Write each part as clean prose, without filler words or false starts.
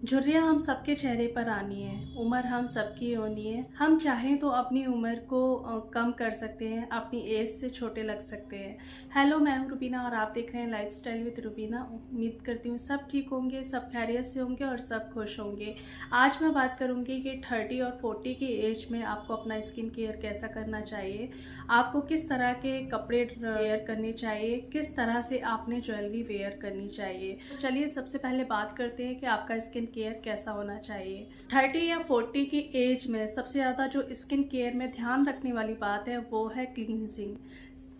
झुर्रियाँ हम सबके चेहरे पर आनी है। उम्र हम सबकी होनी है। हम चाहें तो अपनी उम्र को कम कर सकते हैं, अपनी एज से छोटे लग सकते हैं। हेलो, मैं हूँ रुबीना और आप देख रहे हैं लाइफस्टाइल विद रुबीना। उम्मीद करती हूँ सब ठीक होंगे, सब खैरियत से होंगे और सब खुश होंगे। आज मैं बात करूँगी कि 30 और 40 की एज में आपको अपना स्किन केयर कैसा करना चाहिए, आपको किस तरह के कपड़े वेयर करने चाहिए, किस तरह से आपने ज्वेलरी वेयर करनी चाहिए। तो चलिए सबसे पहले बात करते हैं कि आपका स्किन केयर कैसा होना चाहिए। 30 या 40 की एज में सबसे ज़्यादा जो स्किन केयर में ध्यान रखने वाली बात है वो है क्लींजिंग।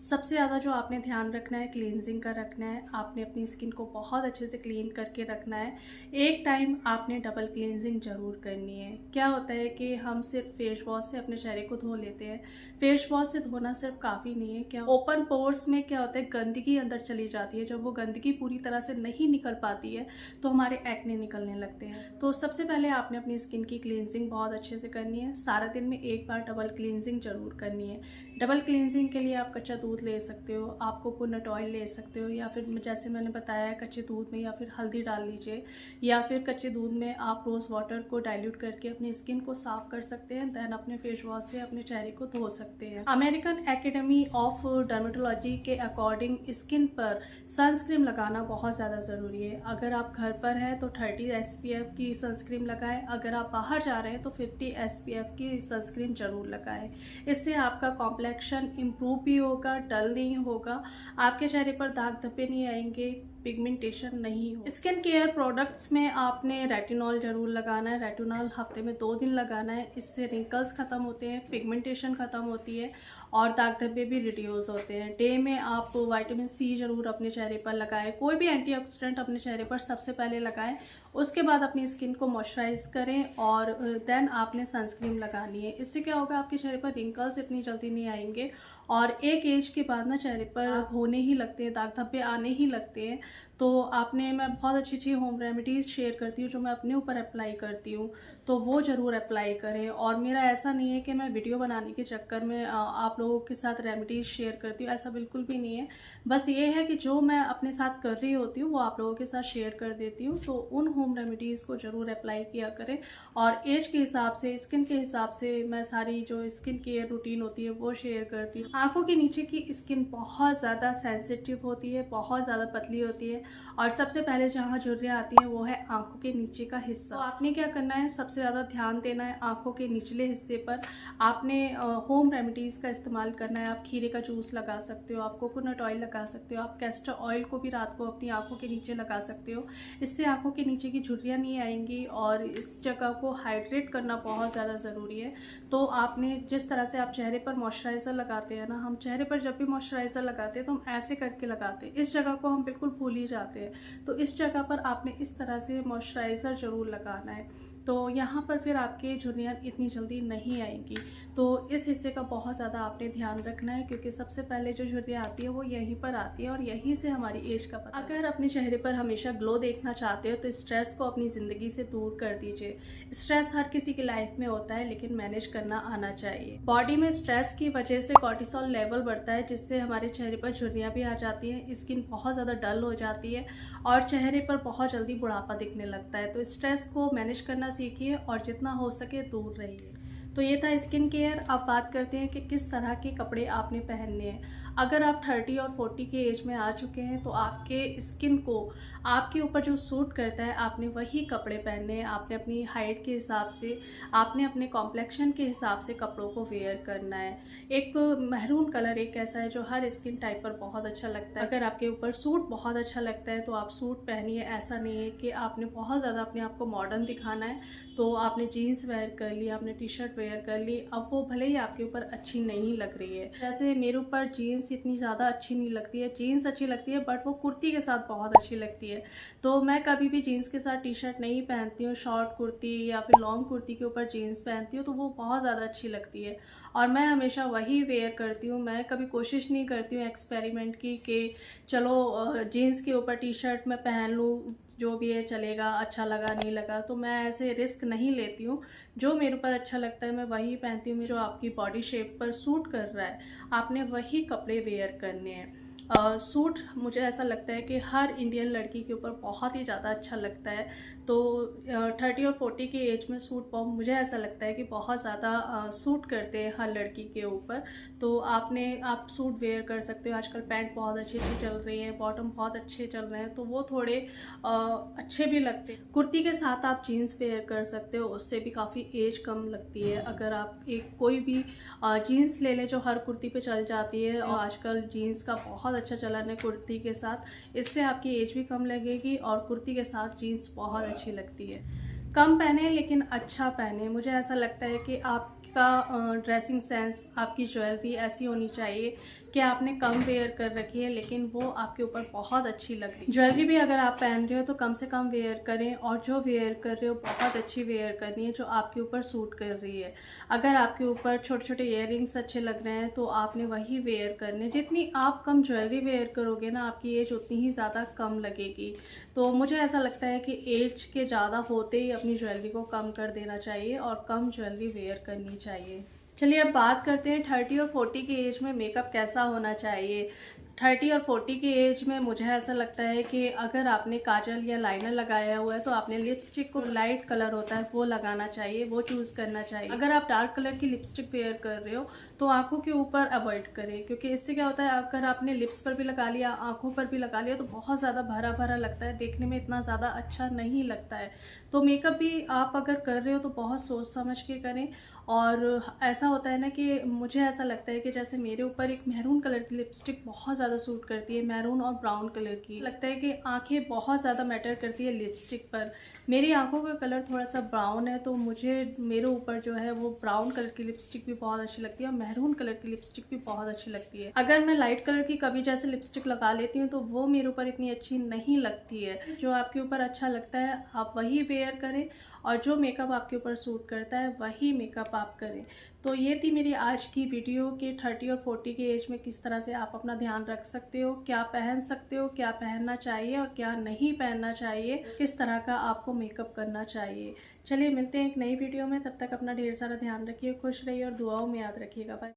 सबसे ज़्यादा जो आपने ध्यान रखना है क्लींजिंग का रखना है। आपने अपनी स्किन को बहुत अच्छे से क्लीन करके रखना है। एक टाइम आपने डबल क्लींजिंग ज़रूर करनी है। क्या होता है कि हम सिर्फ फेस वॉश से अपने चेहरे को धो लेते हैं। फेस वॉश से धोना सिर्फ काफ़ी नहीं है। क्या ओपन पोर्स में क्या होता है, गंदगी अंदर चली जाती है। जब वो गंदगी पूरी तरह से नहीं निकल पाती है तो हमारे एक्ने निकलने लगते हैं। तो सबसे पहले आपने अपनी स्किन की क्लींजिंग बहुत अच्छे से करनी है। सारा दिन में एक बार डबल क्लींजिंग ज़रूर करनी है। डबल क्लींजिंग के लिए आप कच्चा दूध ले सकते हो, आप कोकोनट ऑयल ले सकते हो, या फिर जैसे मैंने बताया कच्चे दूध में या फिर हल्दी डाल लीजिए, या फिर कच्चे दूध में आप रोज़ वाटर को डाइल्यूट करके अपनी स्किन को साफ कर सकते हैं। देन अपने फेस वॉश से अपने चेहरे को धो सकते हैं। अमेरिकन एकेडमी ऑफ डर्मेटोलॉजी के अकॉर्डिंग स्किन पर सनस्क्रीन लगाना बहुत ज़्यादा ज़रूरी है। अगर आप घर पर हैं तो 30 SPF की सनस्क्रीन लगाएं। अगर आप बाहर जा रहे हैं तो 50 SPF की सनस्क्रीन ज़रूर लगाएं। इससे आपका कॉम्प्लेक्शन इम्प्रूव भी होगा, डल नहीं होगा, आपके चेहरे पर दाग धब्बे नहीं आएंगे, पिगमेंटेशन नहीं हो। स्किन केयर प्रोडक्ट्स में आपने रेटिनॉल जरूर लगाना है। रेटिनॉल हफ्ते में 2 दिन लगाना है। इससे रिंकल्स ख़त्म होते हैं, पिगमेंटेशन ख़त्म होती है और दाग धब्बे भी रिड्यूस होते हैं। डे में आप विटामिन C जरूर अपने चेहरे पर लगाएं। कोई भी एंटीऑक्सीडेंट अपने चेहरे पर सबसे पहले लगाएं, उसके बाद अपनी स्किन को मॉइस्चराइज करें और देन आपने सनस्क्रीन लगानी है। इससे क्या होगा, आपके चेहरे पर रिंकल्स इतनी जल्दी नहीं आएंगे और एक एज के बाद ना चेहरे पर होने ही लगते हैं, दाग धब्बे आने ही लगते हैं। तो मैं बहुत अच्छी अच्छी होम रेमेडीज़ शेयर करती हूँ जो मैं अपने ऊपर अप्लाई करती हूँ, तो वो ज़रूर अप्लाई करें। और मेरा ऐसा नहीं है कि मैं वीडियो बनाने के चक्कर में आप लोगों के साथ रेमेडीज़ शेयर करती हूँ, ऐसा बिल्कुल भी नहीं है। बस ये है कि जो मैं अपने साथ कर रही होती हूँ वो आप लोगों के साथ शेयर कर देती हूँ। तो उन होम रेमेडीज़ को ज़रूर अप्लाई किया करें और एज के हिसाब से, स्किन के हिसाब से मैं सारी जो स्किन केयर रूटीन होती है वो शेयर करती हूँ। आँखों के नीचे की स्किन बहुत ज़्यादा सेंसिटिव होती है, बहुत ज़्यादा पतली होती है और सबसे पहले जहाँ झुर्रियाँ आती हैं वो है आँखों के नीचे का हिस्सा। तो आपने क्या करना है, सबसे ज़्यादा ध्यान देना है आँखों के निचले हिस्से पर। आपने होम रेमेडीज़ का इस्तेमाल करना है। आप खीरे का जूस लगा सकते हो, आप कोकोनट ऑयल लगा सकते हो, आप कैस्टर ऑयल को भी रात को अपनी आँखों के नीचे लगा सकते हो। इससे आँखों के नीचे की झुर्रियाँ नहीं आएंगी और इस जगह को हाइड्रेट करना बहुत ज़्यादा ज़रूरी है। तो आपने जिस तरह से आप चेहरे पर मॉइस्चराइज़र लगाते हैं ना, हम चेहरे पर जब भी मॉइस्चराइज़र लगाते हैं तो हम ऐसे करके लगाते हैं, इस जगह को हम बिल्कुल भूल ही जाते हैं। तो इस जगह पर आपने इस तरह से मॉइस्चराइज़र ज़रूर लगाना है, तो यहाँ पर फिर आपके झुर्रियाँ इतनी जल्दी नहीं आएंगी। तो इस हिस्से का बहुत ज़्यादा आपने ध्यान रखना है क्योंकि सबसे पहले जो झुर्रियाँ आती है वो यहीं पर आती है और यहीं से हमारी एज का पता। अगर अपने चेहरे पर हमेशा ग्लो देखना चाहते हो तो स्ट्रेस को अपनी ज़िंदगी से दूर कर दीजिए। स्ट्रेस हर किसी की लाइफ में होता है लेकिन मैनेज करना आना चाहिए। बॉडी में स्ट्रेस की वजह से कॉर्टिसोल लेवल बढ़ता है जिससे हमारे चेहरे पर झुर्रियाँ भी आ जाती हैं, स्किन बहुत ज़्यादा डल हो जाती है और चेहरे पर बहुत जल्दी बुढ़ापा दिखने लगता है। तो स्ट्रेस को मैनेज करना सीखिए और जितना हो सके दूर रहिए। तो ये था स्किन केयर। अब बात करते हैं कि किस तरह के कपड़े आपने पहनने हैं। अगर आप 30 और 40 के एज में आ चुके हैं तो आपके स्किन को आपके ऊपर जो सूट करता है आपने वही कपड़े पहनने हैं। आपने अपनी हाइट के हिसाब से, आपने अपने कॉम्प्लेक्शन के हिसाब से कपड़ों को वेयर करना है। एक महरून कलर एक ऐसा है जो हर स्किन टाइप पर बहुत अच्छा लगता है। अगर आपके ऊपर सूट बहुत अच्छा लगता है तो आप सूट पहनिए। ऐसा नहीं है कि आपने बहुत ज़्यादा अपने आप को मॉडर्न दिखाना है तो आपने जीन्स वेयर कर ली, आपने टी शर्ट वेयर कर ली। अब वो भले ही आपके ऊपर अच्छी नहीं लग रही है, जैसे मेरे ऊपर जीन्स इतनी ज़्यादा अच्छी नहीं लगती है। जीन्स अच्छी लगती है बट वो कुर्ती के साथ बहुत अच्छी लगती है, तो मैं कभी भी जीन्स के साथ टी शर्ट नहीं पहनती हूँ। शॉर्ट कुर्ती या फिर लॉन्ग कुर्ती के ऊपर जीन्स पहनती हूँ तो वो बहुत ज़्यादा अच्छी लगती है और मैं हमेशा वही वेयर करती हूँ। मैं कभी कोशिश नहीं करती हूँ एक्सपेरिमेंट की कि चलो जीन्स के ऊपर टी शर्ट मैं पहन लूँ, जो भी है चलेगा, अच्छा लगा नहीं लगा, तो मैं ऐसे रिस्क नहीं लेती हूँ। जो मेरे ऊपर अच्छा लगता है मैं वही पहनती हूँ। जो आपकी बॉडी शेप पर सूट कर रहा है आपने वही कपड़े वेयर करने हैं। सूट मुझे ऐसा लगता है कि हर इंडियन लड़की के ऊपर बहुत ही ज़्यादा अच्छा लगता है। तो 30 और 40 की एज में सूट मुझे ऐसा लगता है कि बहुत ज़्यादा सूट करते हैं हर लड़की के ऊपर। तो आप सूट वेयर कर सकते हो। आजकल पैंट बहुत अच्छी अच्छी चल रही हैं, बॉटम बहुत अच्छे चल रहे हैं, तो वो थोड़े अच्छे भी लगते हैं। कुर्ती के साथ आप जीन्स वेयर कर सकते हो, उससे भी काफ़ी एज कम लगती है। अगर आप कोई भी जीन्स ले लें जो हर कुर्ती पे चल जाती है, और आजकल जीन्स का बहुत अच्छा चलन है कुर्ती के साथ, इससे आपकी एज भी कम लगेगी और कुर्ती के साथ जीन्स बहुत अच्छी लगती है। कम पहने लेकिन अच्छा पहने। मुझे ऐसा लगता है कि आपका ड्रेसिंग सेंस, आपकी ज्वेलरी ऐसी होनी चाहिए कि आपने कम वेयर कर रखी है लेकिन वो आपके ऊपर बहुत अच्छी लग रही है। ज्वेलरी भी अगर आप पहन रहे हो तो कम से कम वेयर करें, और जो वेयर कर रहे हो बहुत अच्छी वेयर करनी है जो आपके ऊपर सूट कर रही है। अगर आपके ऊपर छोटे छोटे इयररिंग्स अच्छे लग रहे हैं तो आपने वही वेयर करने। जितनी आप कम ज्वेलरी वेयर करोगे ना, आपकी एज उतनी ही ज़्यादा कम लगेगी। तो मुझे ऐसा लगता है कि एज के ज़्यादा होते ही अपनी ज्वेलरी को कम कर देना चाहिए और कम ज्वेलरी वेयर करनी चाहिए। चलिए अब बात करते हैं 30 और 40 की एज में मेकअप कैसा होना चाहिए। 30 और 40 की एज में मुझे ऐसा लगता है कि अगर आपने काजल या लाइनर लगाया हुआ है तो आपने लिपस्टिक को लाइट कलर होता है वो लगाना चाहिए, वो चूज़ करना चाहिए। अगर आप डार्क कलर की लिपस्टिक वेयर कर रहे हो तो आंखों के ऊपर अवॉइड करें, क्योंकि इससे क्या होता है, अगर आपने लिप्स पर भी लगा लिया, आंखों पर भी लगा लिया, तो बहुत ज़्यादा भरा भरा लगता है, देखने में इतना ज़्यादा अच्छा नहीं लगता है। तो मेकअप भी आप अगर कर रहे हो तो बहुत सोच समझ के करें। और ऐसा होता है ना कि मुझे ऐसा लगता है कि जैसे मेरे ऊपर एक मैरून कलर की लिपस्टिक बहुत ज़्यादा सूट करती है, मैरून और ब्राउन कलर की। लगता है कि आंखें बहुत ज़्यादा मैटर करती है लिपस्टिक पर। मेरी आंखों का कलर थोड़ा सा ब्राउन है, तो मुझे मेरे ऊपर जो है वो ब्राउन कलर की लिपस्टिक भी बहुत अच्छी लगती है और मैरून कलर की लिपस्टिक भी बहुत अच्छी लगती है। अगर मैं लाइट कलर की कभी जैसे लिपस्टिक लगा लेती हूँ तो वो मेरे ऊपर इतनी अच्छी नहीं लगती है। जो आपके ऊपर अच्छा लगता है आप वही वेयर करें, और जो मेकअप आपके ऊपर सूट करता है वही मेकअप आप करें। तो ये थी मेरी आज की वीडियो कि 30 और 40 की एज में किस तरह से आप अपना ध्यान रख सकते हो, क्या पहन सकते हो, क्या पहनना चाहिए और क्या नहीं पहनना चाहिए, किस तरह का आपको मेकअप करना चाहिए। चलिए मिलते हैं एक नई वीडियो में, तब तक अपना ढेर सारा ध्यान रखिए, खुश रहिए और दुआओं में याद रखिएगा। बाय।